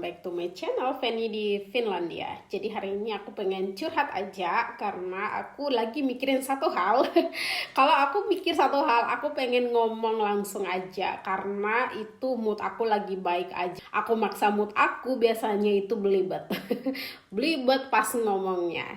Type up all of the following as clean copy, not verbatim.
back to my channel, Fanny di Finlandia. Jadi hari ini aku pengen curhat aja karena aku lagi mikirin satu hal. Kalau aku mikir satu hal, aku pengen ngomong langsung aja karena itu mood aku lagi baik aja. Aku maksa mood aku biasanya itu belibet. Belibet pas ngomongnya.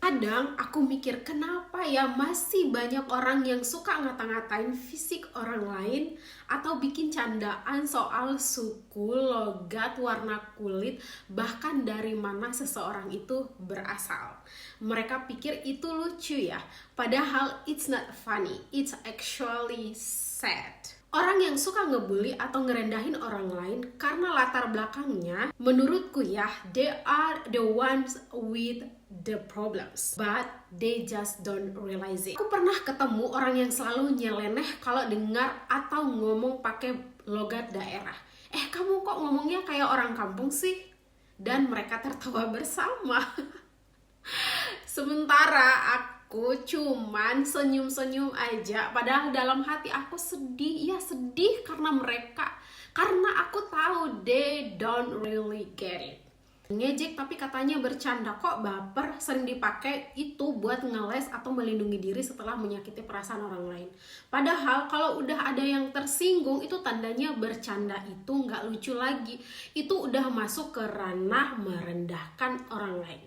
Kadang aku mikir kenapa ya masih banyak orang yang suka ngata-ngatain fisik orang lain atau bikin candaan soal suku, logat, warna kulit, bahkan dari mana seseorang itu berasal. Mereka pikir itu lucu ya, padahal it's not funny, it's actually sad. Orang yang suka ngebully atau ngerendahin orang lain karena latar belakangnya, menurutku ya, they are the ones with the problems, but they just don't realize it. Aku pernah ketemu orang yang selalu nyeleneh kalau dengar atau ngomong pakai logat daerah. Kamu kok ngomongnya kayak orang kampung sih? Dan mereka tertawa bersama. Sementara aku cuman senyum-senyum aja, padahal dalam hati aku sedih. Ya sedih karena mereka, karena aku tahu they don't really get it. Ngejek tapi katanya bercanda, kok baper, sering dipakai itu buat ngeles atau melindungi diri setelah menyakiti perasaan orang lain. Padahal kalau udah ada yang tersinggung, itu tandanya bercanda itu nggak lucu lagi. Itu udah masuk ke ranah merendahkan orang lain.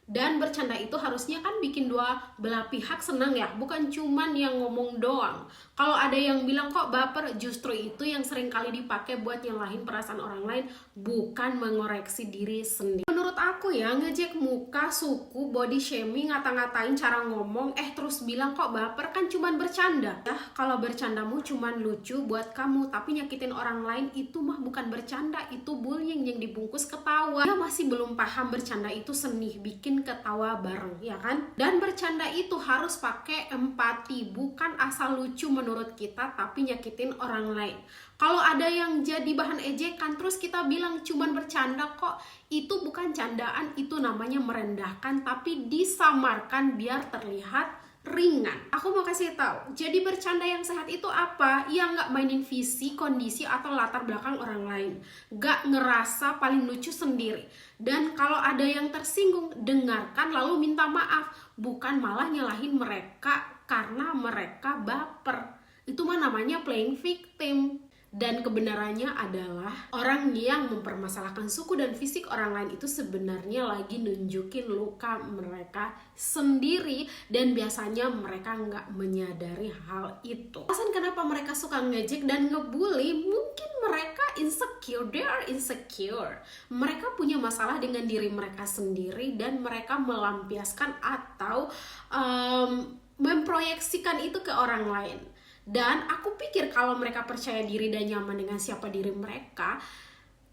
Dan bercanda itu harusnya kan bikin dua belah pihak senang ya, bukan cuman yang ngomong doang. Kalau ada yang bilang kok baper, justru itu yang sering kali dipakai buat nyalahin perasaan orang lain, bukan mengoreksi diri sendiri. Menurut aku ya, ngejek muka, suku, body shaming, ngata-ngatain cara ngomong, terus bilang kok baper, kan cuman bercanda. Ya, kalau bercandamu cuman lucu buat kamu, tapi nyakitin orang lain itu mah bukan bercanda, itu bullying yang dibungkus ketawa. Dia masih belum paham bercanda itu seni, bikin ketawa bareng, ya kan? Dan bercanda itu harus pakai empati, bukan asal lucu menurut kita tapi nyakitin orang lain. Kalau ada yang jadi bahan ejekan terus kita bilang cuman bercanda kok, itu bukan candaan, itu namanya merendahkan tapi disamarkan biar terlihat ringan. Aku mau kasih tahu, jadi bercanda yang sehat itu apa? Ya nggak mainin visi, kondisi, atau latar belakang orang lain. Nggak ngerasa paling lucu sendiri. Dan kalau ada yang tersinggung, dengarkan lalu minta maaf. Bukan malah nyalahin mereka karena mereka baper. Itu mah namanya playing victim. Dan kebenarannya adalah orang yang mempermasalahkan suku dan fisik orang lain itu sebenarnya lagi nunjukin luka mereka sendiri, dan biasanya mereka nggak menyadari hal itu. Alasan kenapa mereka suka ngejek dan ngebully, mungkin mereka insecure, they are insecure. Mereka punya masalah dengan diri mereka sendiri dan mereka melampiaskan atau memproyeksikan itu ke orang lain. Dan aku pikir kalau mereka percaya diri dan nyaman dengan siapa diri mereka,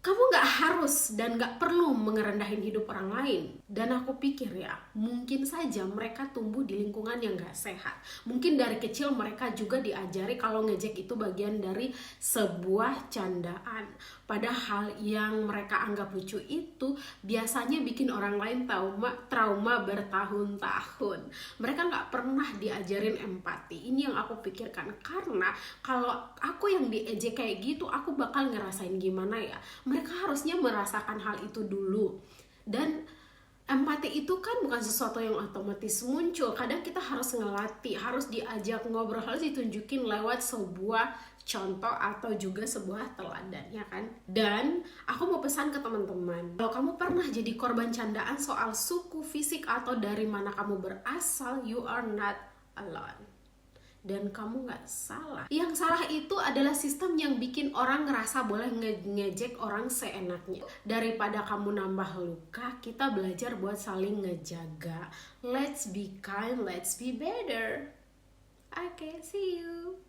kamu gak harus dan gak perlu mengerendahin hidup orang lain. Dan aku pikir ya, mungkin saja mereka tumbuh di lingkungan yang gak sehat. Mungkin dari kecil mereka juga diajari kalau ngejek itu bagian dari sebuah candaan. Padahal yang mereka anggap lucu itu biasanya bikin orang lain trauma bertahun-tahun. Mereka gak pernah diajarin empati. Ini yang aku pikirkan. Karena kalau aku yang diejek kayak gitu, aku bakal ngerasain gimana ya. Mereka harusnya merasakan hal itu dulu. Dan empati itu kan bukan sesuatu yang otomatis muncul. Kadang kita harus ngelatih, harus diajak ngobrol, harus ditunjukin lewat sebuah contoh atau juga sebuah teladan, ya kan? Dan aku mau pesan ke teman-teman, kalau kamu pernah jadi korban candaan soal suku, fisik, atau dari mana kamu berasal, you are not alone. Dan kamu gak salah. Yang salah itu adalah sistem yang bikin orang ngerasa boleh ngejek orang seenaknya. Daripada kamu nambah luka, kita belajar buat saling ngejaga. Let's be kind, let's be better. Okay, see you.